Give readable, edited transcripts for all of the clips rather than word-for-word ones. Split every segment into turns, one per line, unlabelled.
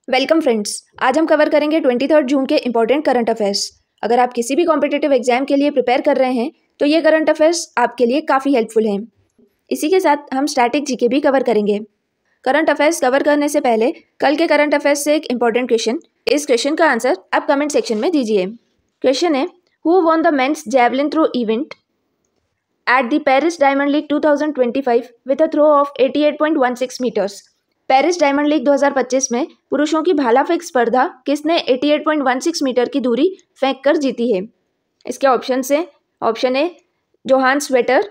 Welcome friends. आज हम cover करेंगे 23 जून के इंपॉर्टेंट करंट अफेयर्स। अगर आप किसी भी कॉम्पिटिटिव एग्जाम के लिए प्रिपेयर कर रहे हैं तो ये करंट अफेयर्स आपके लिए काफ़ी हेल्पफुल हैं। इसी के साथ हम स्टैटिक जीके भी कवर करेंगे। करंट अफेयर्स कवर करने से पहले कल के करंट अफेयर्स से एक इंपॉर्टेंट क्वेश्चन, इस क्वेश्चन का आंसर आप कमेंट सेक्शन में दीजिए। क्वेश्चन है, who won the men's javelin throw event at the Paris Diamond League 2025 with a throw of 88.16 metres. Paris Diamond League 2025 में पुरुषों की भाला फेंक स्पर्धा किसने 88.16 मीटर की दूरी फेंक कर जीती है? इसके ऑप्शन है, option A Johannes Vetter,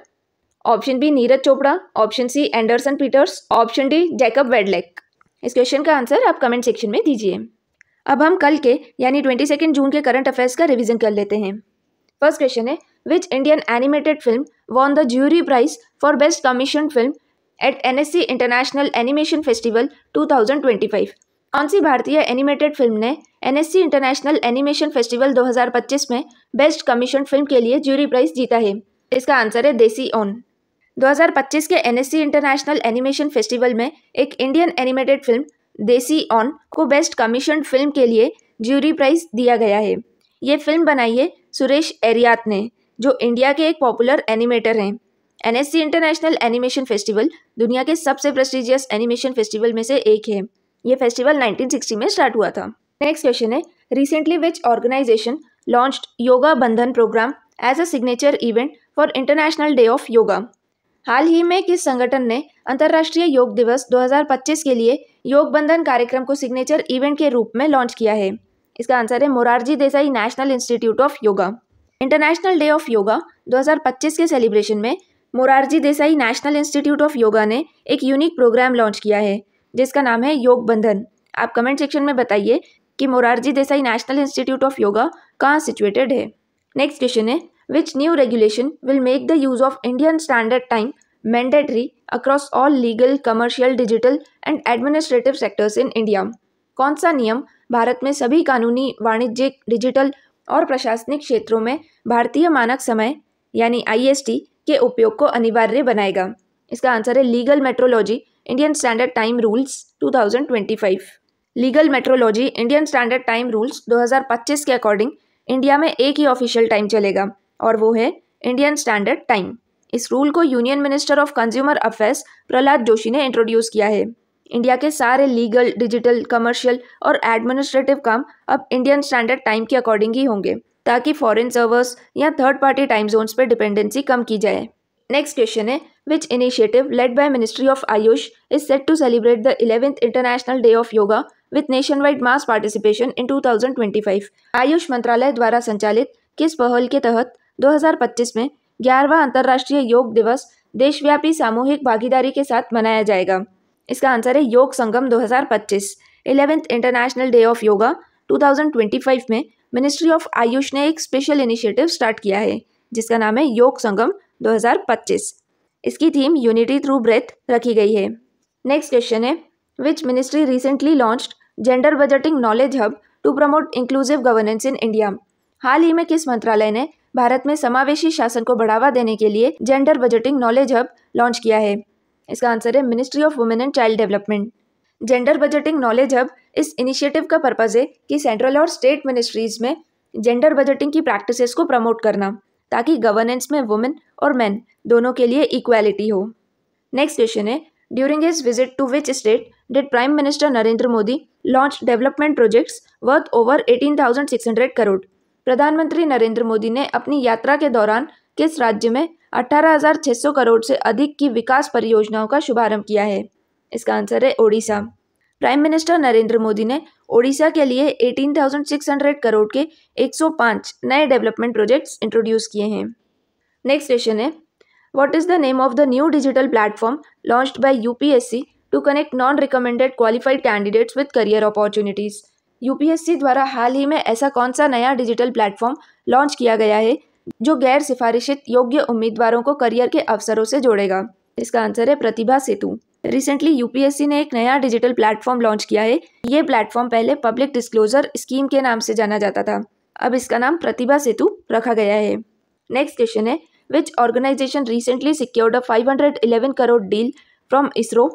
option B Neeraj Chopra, option C Anderson Peters, option D Jakub Vadlejch. इस क्वेश्चन का आंसर आप कमेंट सेक्शन में दीजिए। अब हम कल के यानी 22 जून के करंट अफेयर्स का रिवीजन कर लेते हैं। फर्स्ट क्वेश्चन है, which Indian animated film won the jury prize for best commission film at NSC international animation festival 2025? कौन सी भारतीय एनिमेटेड फिल्म ने NSC इंटरनेशनल एनिमेशन फेस्टिवल 2025 में बेस्ट कमीशन फिल्म के लिए ज्यूरी प्राइज जीता है? इसका आंसर है देसी ऑन। 2025 के NSC इंटरनेशनल एनिमेशन फेस्टिवल में एक इंडियन एनिमेटेड फिल्म देसी ऑन को बेस्ट कमीशन फिल्म के लिए ज्यूरी प्राइज दिया गया है। ये फिल्म बनाई है सुरेश एरियात ने, जो इंडिया के एक पॉपुलर एनिमेटर हैं। NSC इंटरनेशनल एनिमेशन फेस्टिवल दुनिया के सबसे प्रेस्टिजियस एनिमेशन फेस्टिवल में से एक है। ये फेस्टिवल 1960 में स्टार्ट हुआ था। नेक्स्ट क्वेश्चन है, recently which organisation launched Yoga Bandhan programme as a signature event for international day of Yoga? हाल ही में किस संगठन ने अंतर्राष्ट्रीय योग दिवस 2025 के लिए योग बंधन कार्यक्रम को सिग्नेचर इवेंट के रूप में लॉन्च किया है? इसका आंसर है Morarji Desai national institute of yoga. International day of yoga 2025 के सेलिब्रेशन में Morarji Desai national institute of yoga ने एक यूनिक प्रोग्राम लॉन्च किया है जिसका नाम है योग बंधन। आप कमेंट सेक्शन में बताइए कि Morarji Desai national institute of yoga कहाँ सिचुएटेड है। नेक्स्ट क्वेश्चन है, which new regulation will make the use of Indian standard time mandatory across all legal, commercial, digital and administrative sectors in India? कौन सा नियम भारत में सभी कानूनी, वाणिज्यिक, डिजिटल और प्रशासनिक क्षेत्रों में भारतीय मानक समय यानी IST के उपयोग को अनिवार्य बनाएगा? इसका आंसर है legal metrology Indian standard time rules 2025। Legal metrology Indian standard time rules 2025 के अकॉर्डिंग इंडिया में एक ही ऑफिशियल टाइम चलेगा और वो है इंडियन स्टैंडर्ड टाइम। इस रूल को union minister of consumer affairs Prahlad Joshi ने इंट्रोड्यूस किया है। इंडिया के सारे लीगल, डिजिटल, कमर्शियल और एडमिनिस्ट्रेटिव काम अब इंडियन स्टैंडर्ड टाइम के अकॉर्डिंग ही होंगे ताकि फॉरेन सर्वर्स या थर्ड पार्टी टाइम जोन्स पर डिपेंडेंसी कम की जाए। नेक्स्ट क्वेश्चन है, which initiative led by ministry of Ayush is set to celebrate the 11th international day of yoga with nation wide mass participation in 2025? Ayush मंत्रालय द्वारा संचालित किस पहल के तहत 2025 में 11वां अंतर्राष्ट्रीय योग दिवस देशव्यापी सामूहिक भागीदारी के साथ मनाया जाएगा? इसका आंसर है योग संगम 2025। 11th international day of yoga 2025 में मिनिस्ट्री ऑफ आयुष ने एक स्पेशल इनिशिएटिव स्टार्ट किया है जिसका नाम है योग संगम 2025। इसकी थीम यूनिटी थ्रू ब्रेथ रखी गई है। नेक्स्ट क्वेश्चन है, which ministry recently launched gender budgeting knowledge hub to promote inclusive governance in India? हाल ही में किस मंत्रालय ने भारत में समावेशी शासन को बढ़ावा देने के लिए gender budgeting knowledge hub launch किया है? इसका आंसर है ministry of women and child development. Gender budgeting knowledge hub इस इनिशिएटिव का पर्पज है कि सेंट्रल और स्टेट मिनिस्ट्रीज में जेंडर बजटिंग की प्रैक्टिसेस को प्रमोट करना ताकि गवर्नेंस में वुमेन और मेन दोनों के लिए इक्वालिटी हो। नेक्स्ट क्वेश्चन है, during his visit to which state did prime minister Narendra Modi launch development projects worth over 18,600 crore? प्रधानमंत्री नरेंद्र मोदी ने अपनी यात्रा के दौरान किस राज्य में 18,600 करोड़ से अधिक की विकास परियोजनाओं का शुभारंभ किया है? इसका आंसर है ओडिशा। प्राइम मिनिस्टर नरेंद्र मोदी ने ओडिशा के लिए 18,600 करोड़ के 105 नए डेवलपमेंट प्रोजेक्ट्स इंट्रोड्यूस किए हैं। नेक्स्ट क्वेश्चन है, what is the name of the new digital platform launched by UPSC to connect non recommended qualified candidates with career opportunities? UPSC द्वारा हाल ही में ऐसा कौन सा नया डिजिटल प्लेटफॉर्म लॉन्च किया गया है जो गैर सिफारिशित योग्य उम्मीदवारों को करियर के अवसरों से जोड़ेगा? इसका आंसर है प्रतिभा सेतु। रिसेंटली UPSC ने एक नया डिजिटल प्लेटफॉर्म लॉन्च किया है। ये प्लेटफॉर्म पहले पब्लिक डिस्क्लोजर स्कीम के नाम से जाना जाता था, अब इसका नाम प्रतिभा सेतु रखा गया है। नेक्स्ट क्वेश्चन है, which organisation recently secured a 511 crore deal from ISRO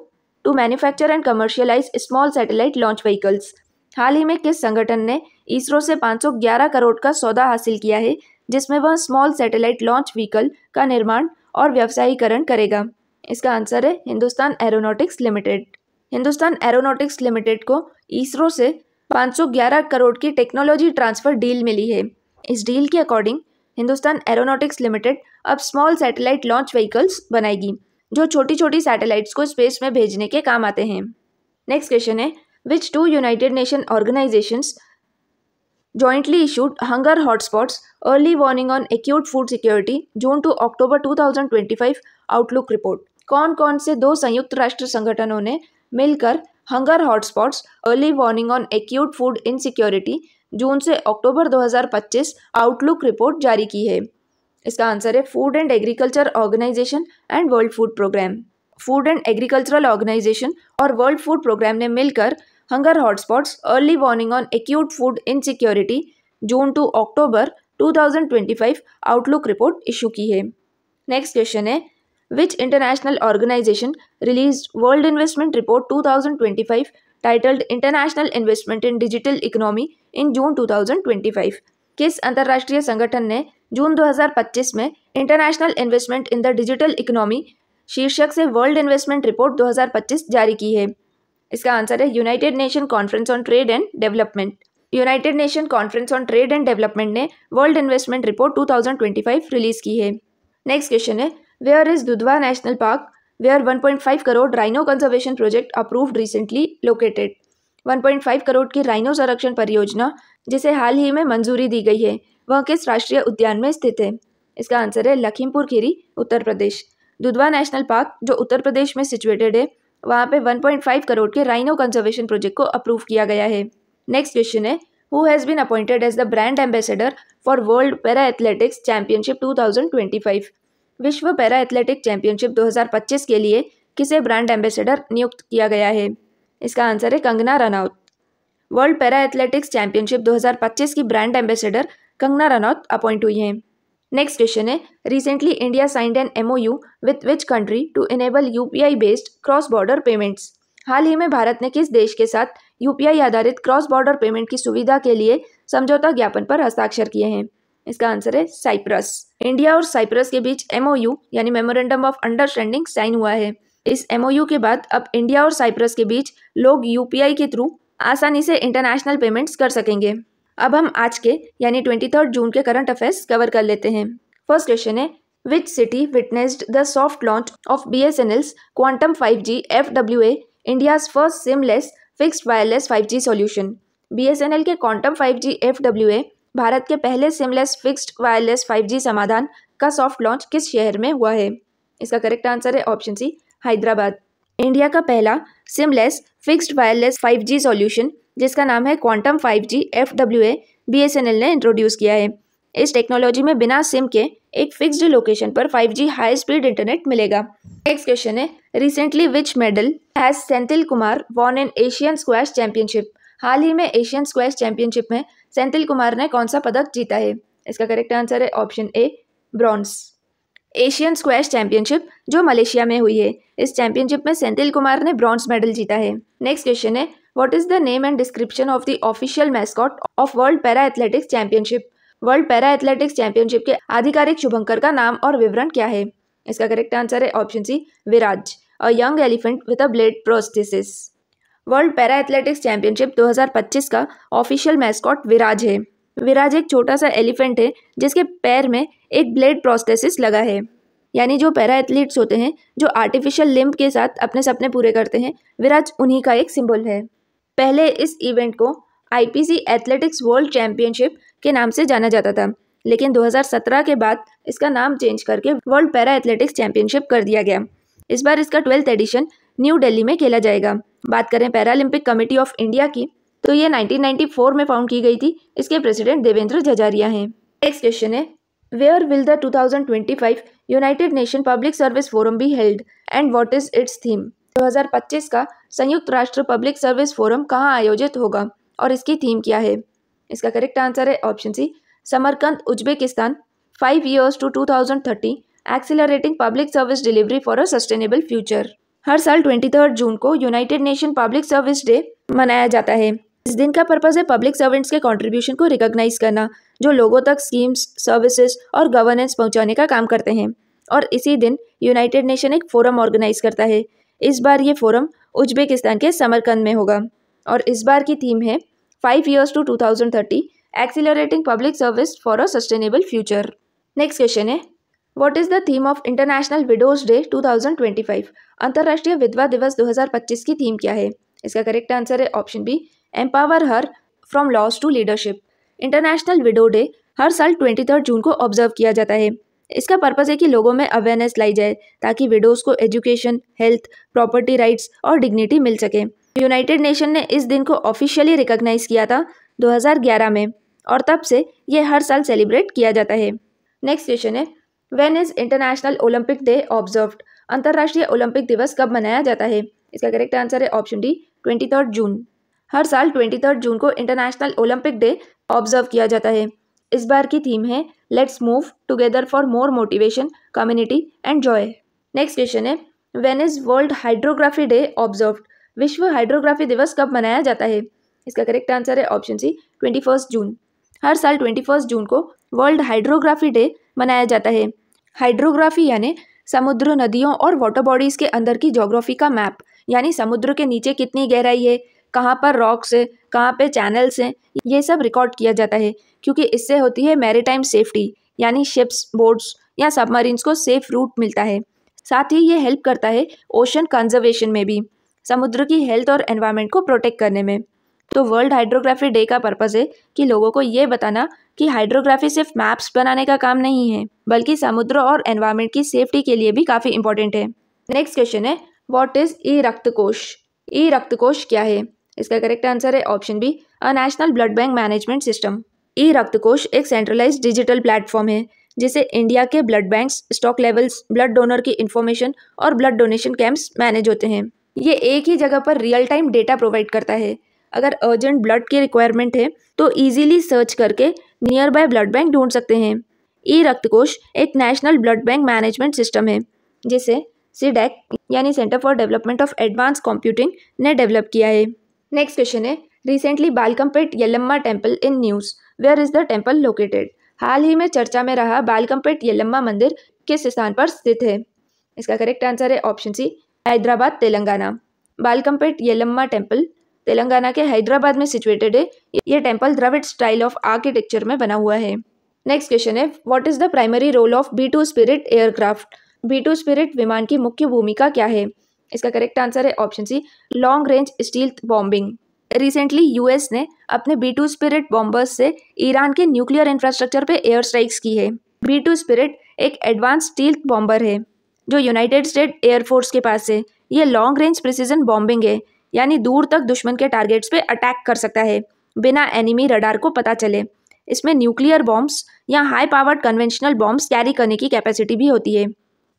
to manufacture and commercialise small satellite launch vehicles? हाल ही में किस संगठन ने इसरो से 511 करोड़ का सौदा हासिल किया है, जिसमें वह स्मॉल सैटेलाइट लॉन्च व्हीकल का निर्माण और व्यवसायीकरण करेगा? इसका आंसर है Hindustan aeronautics limited. Hindustan aeronautics limited को इसरो से 511 करोड़ की टेक्नोलॉजी ट्रांसफर डील मिली है। इस डील के अकॉर्डिंग हिंदुस्तान एरोनॉटिक्स लिमिटेड अब स्मॉल सैटेलाइट लॉन्च व्हीकल्स बनाएगी, जो छोटी छोटी सैटेलाइट्स को स्पेस में भेजने के काम आते हैं। नेक्स्ट क्वेश्चन है, which two United Nation organisations jointly issued hunger hotspots early warning on acute food security June to October 2025 outlook report? कौन कौन से दो संयुक्त राष्ट्र संगठनों ने मिलकर hunger hotspots early warning on acute food insecurity June से अक्टूबर 2025 आउटलुक रिपोर्ट जारी की है? इसका आंसर है food and agriculture organisation and world food programme. Food and agricultural organisation और वर्ल्ड फूड प्रोग्राम ने मिलकर hunger hotspots early warning on acute food insecurity June to October 2025 outlook report issue की है। नेक्स्ट क्वेश्चन है, which international organisation released world investment report 2025 titled international investment in digital economy in June 2025? किस अंतर्राष्ट्रीय संगठन ने June 2025 में international investment in the digital economy शीर्षक से वर्ल्ड इन्वेस्टमेंट रिपोर्ट 2025 जारी की है? इसका आंसर है United Nation conference on trade and development. United Nation conference on trade and development ने वर्ल्ड इन्वेस्टमेंट रिपोर्ट 2025 रिलीज की है। नेक्स्ट क्वेश्चन है, where is Dudhwa national park where 1.5 crore rhino conservation project approved recently located? 1.5 crore की rhino संरक्षण परियोजना जिसे हाल ही में मंजूरी दी गई है, वह किस राष्ट्रीय उद्यान में स्थित है? इसका आंसर है लखीमपुर खीरी, उत्तर प्रदेश। दुधवा नेशनल पार्क जो उत्तर प्रदेश में सिचुएटेड है, वहाँ पे 1.5 करोड़ के राइनो कंजर्वेशन प्रोजेक्ट को अप्रूव किया गया है। नेक्स्ट क्वेश्चन है, who has been appointed as the brand ambassador for world para athletics championship 2025? विश्व पैरा एथलेटिक चैंपियनशिप 2025 के लिए किसे ब्रांड एम्बेसडर नियुक्त किया गया है? इसका आंसर है Kangana Ranaut. World para athletics championship 2025 की brand ambassador Kangana Ranaut appoint हुई हैं। नेक्स्ट क्वेश्चन है, recently India signed an MOU with which country to enable UPI based cross border payments? हाल ही में भारत ने किस देश के साथ UPI आधारित क्रॉस बॉर्डर पेमेंट की सुविधा के लिए समझौता ज्ञापन पर हस्ताक्षर किए हैं? इसका आंसर है साइप्रस। इंडिया और साइप्रस के बीच MOU यानी मेमोरेंडम ऑफ अंडरस्टैंडिंग साइन हुआ है। इस MOU के बाद अब इंडिया और साइप्रस के बीच लोग UPI के थ्रू आसानी से इंटरनेशनल पेमेंट्स कर सकेंगे। अब हम आज के यानी 23 जून के करंट अफेयर्स कवर कर लेते हैं। फर्स्ट क्वेश्चन है, which city witnessed the soft launch of BSNL's quantum 5G FWA India's first seamless fixed wireless 5G solution? BSNL के क्वांटम 5G FWA भारत के पहले सिमलेस फिक्स्ड वायरलेस 5G समाधान का soft launch किस शहर में हुआ है? इसका करेक्ट आंसर है ऑप्शन सी, हैदराबाद। इंडिया का पहला seamless fixed wireless 5G solution जिसका नाम है क्वांटम 5G FWA BSNL ने इंट्रोड्यूस किया है। इस टेक्नोलॉजी में बिना सिम के एक फिक्स्ड लोकेशन पर 5G हाई स्पीड इंटरनेट मिलेगा। नेक्स्ट क्वेश्चन है, recently which medal has Senthil Kumar won in Asian squash championship? हाल ही में एशियन स्क्वैश चैंपियनशिप में सेंथिल कुमार ने कौन सा पदक जीता है? इसका करेक्ट आंसर है ऑप्शन ए, ब्रॉन्ज। एशियन स्क्वैश चैंपियनशिप जो मलेशिया में हुई है, इस चैंपियनशिप में सेंथिल कुमार ने ब्रॉन्ज मेडल जीता है। नेक्स्ट क्वेश्चन है, what is the name and description of the official mascot of world para athletics championship? World para athletics championship के आधिकारिक शुभंकर का नाम और विवरण क्या है? इसका करेक्ट आंसर है option C, Viraj, a young elephant with a blade prosthesis. World para athletics championship 2025 का ऑफिशियल मैस्कॉट विराज है। विराज एक छोटा सा एलिफेंट है जिसके पैर में एक ब्लेड प्रोस्थेसिस लगा है। यानी जो पैरा एथलीट्स होते हैं जो आर्टिफिशियल लिम्ब के साथ अपने सपने पूरे करते हैं, विराज उन्हीं का एक सिंबल है। पहले इस इवेंट को IPC एथलेटिक्स वर्ल्ड चैंपियनशिप के नाम से जाना जाता था, लेकिन 2017 के बाद इसका नाम चेंज करके वर्ल्ड पैरा एथलेटिक्स चैंपियनशिप कर दिया गया। इस बार इसका 12th एडिशन न्यू दिल्ली में खेला जाएगा। बात करें पैरालंपिक कमेटी ऑफ इंडिया की, तो ये 1994 में फाउंड की गई थी। इसके प्रेसिडेंट देवेंद्र झझारिया हैं। नेक्स्ट क्वेश्चन है, where will the 2025 United Nation public service forum be held and what is its theme? 2025 का संयुक्त राष्ट्र पब्लिक सर्विस फोरम कहाँ आयोजित होगा और इसकी थीम क्या है? इसका करेक्ट आंसर है option C, Samarkand, Uzbekistan, 5 years to 2030 accelerating public service delivery for a sustainable future. हर साल 23 जून को United Nation public service day मनाया जाता है। इस दिन का पर्पस है पब्लिक सर्वेंट्स के कंट्रीब्यूशन को रिकॉग्नाइज करना, जो लोगों तक स्कीम्स, सर्विसेज और गवर्नेंस पहुंचाने का काम करते हैं। और इसी दिन यूनाइटेड नेशन एक फोरम ऑर्गेनाइज करता है। इस बार ये फोरम उज्बेकिस्तान के समरकंद में होगा और इस बार की थीम है 5 years to 2030 accelerating public service for a sustainable future. Next question है, what is the theme of international widows day 2025? अंतर्राष्ट्रीय विधवा दिवस 2025 की थीम क्या है? इसका करेक्ट आंसर है option B, empower her from loss to leadership. International widow day हर साल 23 जून को ऑब्जर्व किया जाता है। इसका पर्पस है कि लोगों में अवेयरनेस लाई जाए ताकि विडोज को एजुकेशन, हेल्थ, प्रॉपर्टी राइट्स और डिग्निटी मिल सके। यूनाइटेड नेशन ने इस दिन को ऑफिशियली रिकॉग्नाइज किया था 2011 में और तब से ये हर साल सेलिब्रेट किया जाता है। नेक्स्ट क्वेश्चन है, when is international Olympic day observed? अंतर्राष्ट्रीय ओलंपिक दिवस कब मनाया जाता है? इसका करेक्ट आंसर है ऑप्शन डी, 23 जून। हर साल 23 जून को इंटरनेशनल ओलंपिक डे ऑब्जर्व किया जाता है। इस बार की थीम है let's move together for more motivation, community and joy. Next question है, when is world hydrography day observed? विश्व हाइड्रोग्राफी दिवस कब मनाया जाता है? इसका करेक्ट आंसर है ऑप्शन सी, 21 जून। हर साल 21 जून को वर्ल्ड हाइड्रोग्राफी डे मनाया जाता है। हाइड्रोग्राफी यानी समुद्र, नदियों और वाटर बॉडीज के अंदर की ज्योग्राफी का मैप, यानी समुद्र के नीचे कितनी गहराई है, कहाँ पर रॉक्स है, कहाँ पे चैनल्स हैं, ये सब रिकॉर्ड किया जाता है क्योंकि इससे होती है मैरीटाइम सेफ्टी, यानी शिप्स, बोट्स या सबमरीन्स को सेफ रूट मिलता है। साथ ही ये हेल्प करता है ओशन कंजर्वेशन में भी, समुद्र की हेल्थ और एनवायरनमेंट को प्रोटेक्ट करने में। तो वर्ल्ड हाइड्रोग्राफी डे का पर्पस है कि लोगों को ये बताना कि हाइड्रोग्राफी सिर्फ मैप्स बनाने का काम नहीं है, बल्कि समुद्र और एनवायरनमेंट की सेफ्टी के लिए भी काफ़ी इंपॉर्टेंट है। नेक्स्ट क्वेश्चन है, what is e Raktkosh? E Raktkosh क्या है? इसका करेक्ट आंसर है option B, a national blood bank management system. E Raktkosh एक सेंट्रलाइज्ड डिजिटल प्लेटफॉर्म है जिसे इंडिया के blood banks, stock levels, blood donor की इन्फॉर्मेशन और ब्लड डोनेशन कैंप्स मैनेज होते हैं। ये एक ही जगह पर रियल टाइम डेटा प्रोवाइड करता है। अगर अर्जेंट ब्लड की रिक्वायरमेंट है तो इजीली सर्च करके नियर बाय ब्लड बैंक ढूंढ सकते हैं। ई रक्तकोष एक national blood bank management system है जिसे सीडैक यानी centre for development of advance computing ने डेवलप किया है। नेक्स्ट क्वेश्चन है, recently Balkampet Yellamma temple in news, where is the temple located? हाल ही में चर्चा में रहा बालकमपेट यल्लम्मा मंदिर किस स्थान पर स्थित है? इसका करेक्ट आंसर है option C, Hyderabad, Telangana. Balkampet Yellamma temple Telangana के हैदराबाद में सिचुएटेड है। ये temple Dravida style of architecture में बना हुआ है। नेक्स्ट क्वेश्चन है, what is the primary role of B2 spirit aircraft? B2 spirit विमान की मुख्य भूमिका क्या है? इसका करेक्ट आंसर है option C, long range stealth bombing. Recently US ने अपने B2 स्पिरिट बॉम्बर्स से ईरान के न्यूक्लियर इंफ्रास्ट्रक्चर पे एयर स्ट्राइक्स की है। B2 स्पिरिट एक एडवांस स्टील्थ बॉम्बर है जो यूनाइटेड स्टेट एयरफोर्स के पास है। ये लॉन्ग रेंज प्रिसीजन बॉम्बिंग है, यानी दूर तक दुश्मन के टारगेट्स पे अटैक कर सकता है बिना एनिमी रडार को पता चले। इसमें न्यूक्लियर बॉम्ब्स या high powered conventional bombs carry करने की कैपेसिटी भी होती है।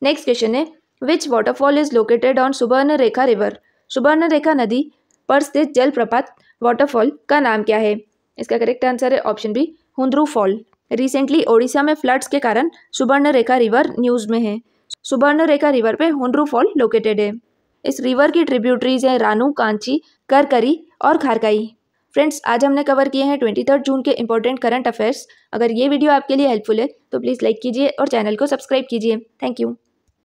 नेक्स्ट क्वेश्चन है, which waterfall is located on Subarnarekha river? Subarnarekha नदी पर स्थित जलप्रपात वाटरफॉल का नाम क्या है? इसका करेक्ट आंसर है option B, Hundru fall. Recently Odisha में फ्लड्स के कारण सुबर्णरेखा रिवर न्यूज़ में है। सुबर्णरेखा रिवर पे हुंद्रू फॉल लोकेटेड है। इस रिवर की ट्रिब्यूटरीज हैं रानू, कांची, करकरी और खारकाई। फ्रेंड्स, आज हमने कवर किए हैं 23 जून के इंपॉर्टेंट करंट अफेयर्स। अगर ये वीडियो आपके लिए हेल्पफुल है तो प्लीज़ लाइक कीजिए और चैनल को सब्सक्राइब कीजिए। Thank you.